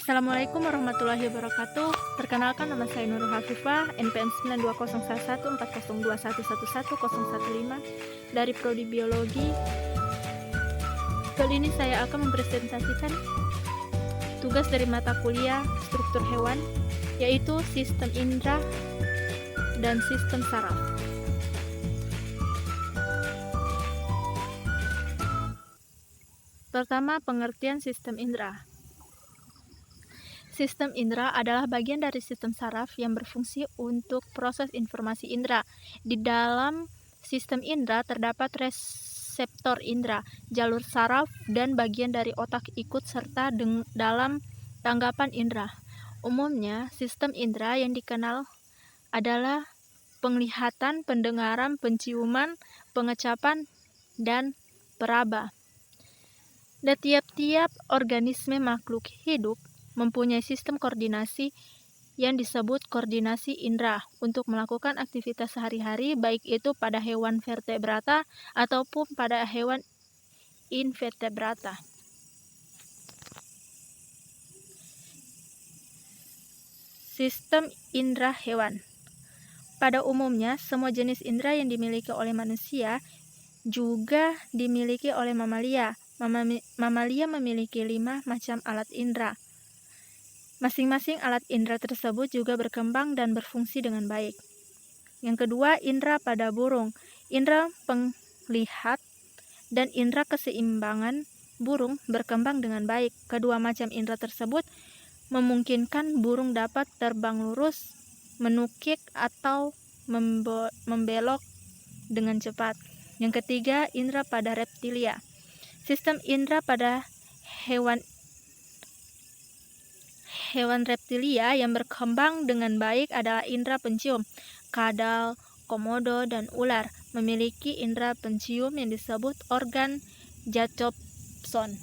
Assalamualaikum warahmatullahi wabarakatuh. Perkenalkan, nama saya Nurul Hafifah, NPM 92011402111015 dari Prodi Biologi. Kali ini saya akan mempresentasikan tugas dari mata kuliah struktur hewan, yaitu sistem indera dan sistem saraf. Pertama, pengertian sistem indera. Sistem indera adalah bagian dari sistem saraf yang berfungsi untuk proses informasi indera. Di dalam sistem indera terdapat reseptor indera, jalur saraf, dan bagian dari otak ikut serta dalam tanggapan indera. Umumnya, sistem indera yang dikenal adalah penglihatan, pendengaran, penciuman, pengecapan, dan peraba. Dan tiap-tiap organisme makhluk hidup mempunyai sistem koordinasi yang disebut koordinasi indera untuk melakukan aktivitas sehari-hari, baik itu pada hewan vertebrata ataupun pada hewan invertebrata. Sistem indera hewan. Pada umumnya, semua jenis indera yang dimiliki oleh manusia juga dimiliki oleh mamalia. Mamalia memiliki 5 macam alat indera. Masing-masing alat indera tersebut juga berkembang dan berfungsi dengan baik. Yang kedua, indera pada burung. Indera penglihat dan indera keseimbangan burung berkembang dengan baik. Kedua macam indera tersebut memungkinkan burung dapat terbang lurus, menukik, atau membelok dengan cepat. Yang ketiga, indera pada reptilia. Sistem indera pada hewan reptilia yang berkembang dengan baik adalah indera pencium. Kadal, komodo, dan ular memiliki indera pencium yang disebut organ Jacobson.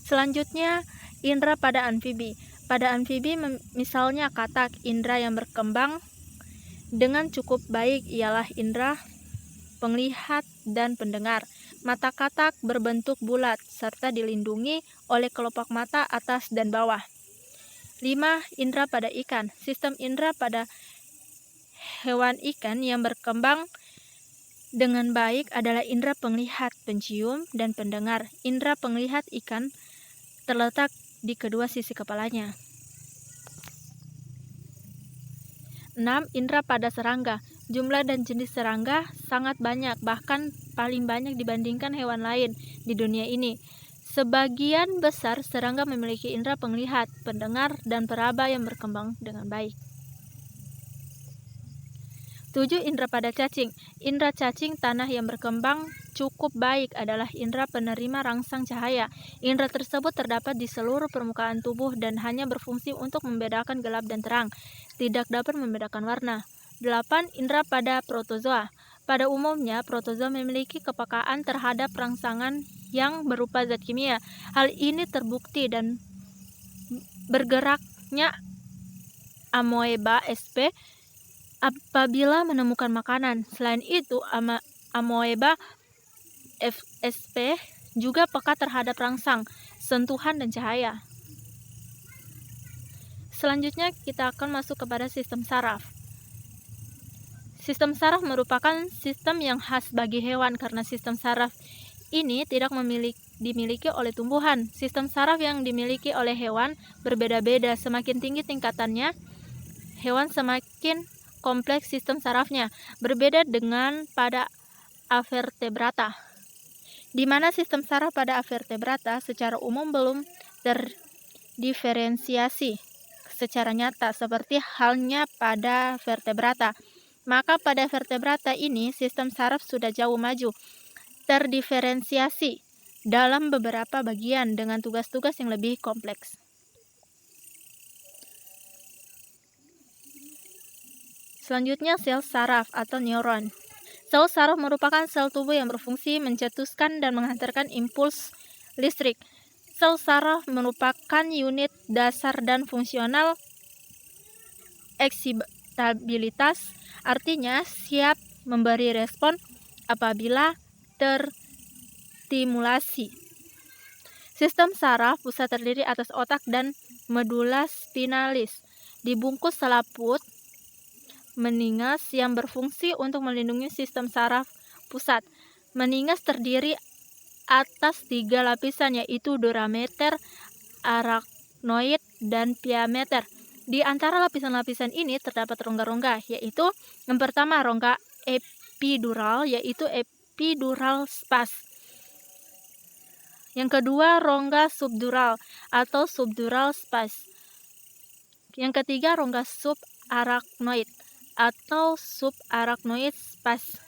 Selanjutnya, indera pada amfibi. Pada amfibi, misalnya katak, indera yang berkembang dengan cukup baik ialah indera penglihat dan pendengar. Mata katak berbentuk bulat serta dilindungi oleh kelopak mata atas dan bawah. 5. Indera pada ikan. Sistem indera pada hewan ikan yang berkembang dengan baik adalah indera penglihat, pencium, dan pendengar. Indera penglihat ikan terletak di kedua sisi kepalanya. 6. Indera pada serangga. Jumlah dan jenis serangga sangat banyak, bahkan paling banyak dibandingkan hewan lain di dunia ini. Sebagian besar serangga memiliki indera penglihat, pendengar, dan peraba yang berkembang dengan baik. 7. Indera pada cacing. Indera cacing tanah yang berkembang cukup baik adalah indera penerima rangsang cahaya. Indera tersebut terdapat di seluruh permukaan tubuh dan hanya berfungsi untuk membedakan gelap dan terang, tidak dapat membedakan warna. 8. Indera pada protozoa. Pada umumnya, protozoa memiliki kepekaan terhadap rangsangan yang berupa zat kimia. Hal ini terbukti dan bergeraknya amoeba sp apabila menemukan makanan. Selain itu, amoeba sp juga peka terhadap rangsang, sentuhan, dan cahaya. Selanjutnya, kita akan masuk kepada sistem saraf. Sistem saraf merupakan sistem yang khas bagi hewan karena sistem saraf ini tidak dimiliki oleh tumbuhan. Sistem saraf yang dimiliki oleh hewan berbeda-beda. Semakin tinggi tingkatannya, hewan semakin kompleks sistem sarafnya. Berbeda dengan pada avertebrata, di mana sistem saraf pada avertebrata secara umum belum terdiferensiasi secara nyata seperti halnya pada vertebrata. Maka pada vertebrata ini sistem saraf sudah jauh maju, terdiferensiasi dalam beberapa bagian dengan tugas-tugas yang lebih kompleks. Selanjutnya, sel saraf atau neuron. Sel saraf merupakan sel tubuh yang berfungsi mencetuskan dan menghantarkan impuls listrik. Sel saraf merupakan unit dasar dan fungsional eksitabilitas, artinya siap memberi respon apabila terstimulasi. Sistem saraf pusat terdiri atas otak dan medula spinalis, dibungkus selaput meninges yang berfungsi untuk melindungi sistem saraf pusat. Meninges terdiri atas 3 lapisan, yaitu durameter, arachnoid, dan pia-meter. Di antara lapisan-lapisan ini terdapat rongga-rongga, yaitu yang pertama rongga epidural, yaitu epidural spas. Yang kedua rongga subdural atau subdural spas. Yang ketiga rongga subarachnoid atau subarachnoid spas.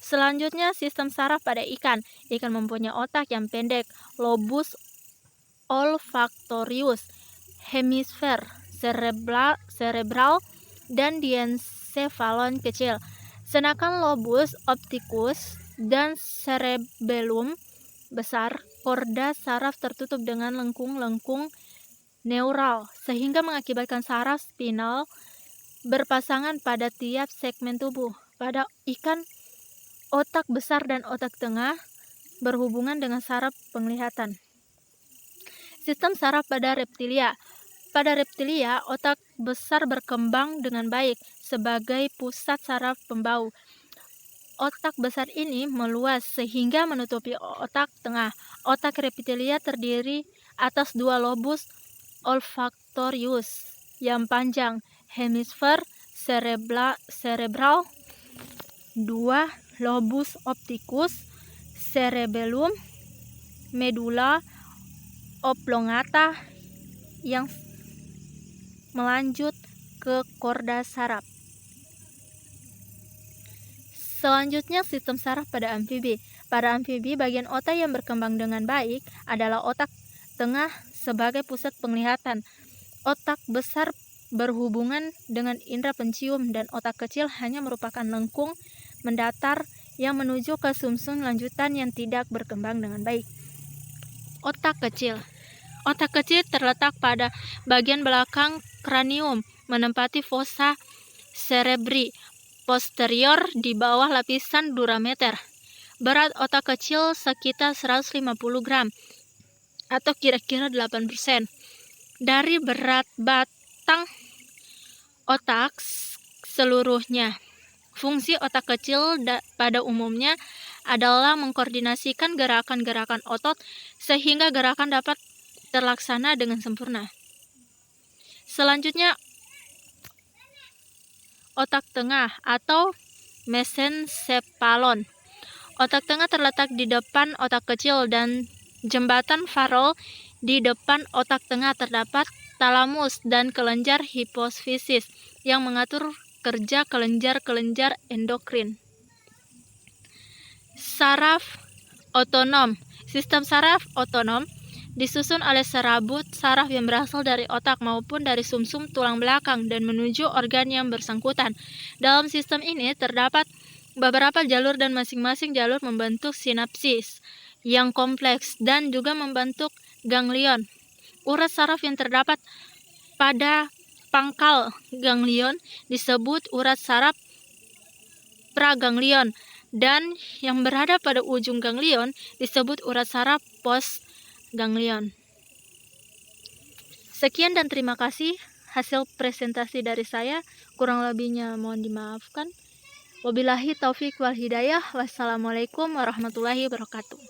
Selanjutnya sistem saraf pada ikan. Ikan mempunyai otak yang pendek, lobus olfactorius, hemisfer cerebral, dan diencephalon kecil. Sedangkan lobus opticus dan cerebellum besar, korda saraf tertutup dengan lengkung-lengkung neural, sehingga mengakibatkan saraf spinal berpasangan pada tiap segmen tubuh. Pada ikan, otak besar dan otak tengah berhubungan dengan saraf penglihatan. Sistem saraf pada reptilia. Pada reptilia, otak besar berkembang dengan baik sebagai pusat saraf pembau. Otak besar ini meluas sehingga menutupi otak tengah. Otak reptilia terdiri atas 2 lobus olfactorius yang panjang, hemisfer cerebral, 2 lobus opticus, cerebellum, medulla oblongata yang melanjut ke korda saraf. Selanjutnya sistem saraf pada amfibi. Pada amfibi, bagian otak yang berkembang dengan baik adalah otak tengah sebagai pusat penglihatan. Otak besar berhubungan dengan indera pencium dan otak kecil hanya merupakan lengkung mendatar yang menuju ke sumsum lanjutan yang tidak berkembang dengan baik. Otak kecil. Otak kecil terletak pada bagian belakang kranium, menempati fossa cerebri posterior di bawah lapisan durameter. Berat otak kecil sekitar 150 gram atau kira-kira 8% dari berat batang otak seluruhnya. Fungsi otak kecil pada umumnya adalah mengkoordinasikan gerakan-gerakan otot sehingga gerakan dapat terlaksana dengan sempurna. Selanjutnya, otak tengah atau mesencephalon. Otak tengah terletak di depan otak kecil dan jembatan Farrell. Di depan otak tengah terdapat talamus dan kelenjar hipofisis yang mengatur kerja kelenjar-kelenjar endokrin. Saraf otonom. Sistem saraf otonom disusun oleh serabut saraf yang berasal dari otak maupun dari sumsum tulang belakang dan menuju organ yang bersangkutan. Dalam sistem ini terdapat beberapa jalur dan masing-masing jalur membentuk sinapsis yang kompleks dan juga membentuk ganglion. Urat saraf yang terdapat pada pangkal ganglion disebut urat saraf praganglion dan yang berada pada ujung ganglion disebut urat saraf postganglion. Sekian dan terima kasih hasil presentasi dari saya. Kurang lebihnya mohon dimaafkan. Wabillahi taufik wal hidayah. Wassalamualaikum warahmatullahi wabarakatuh.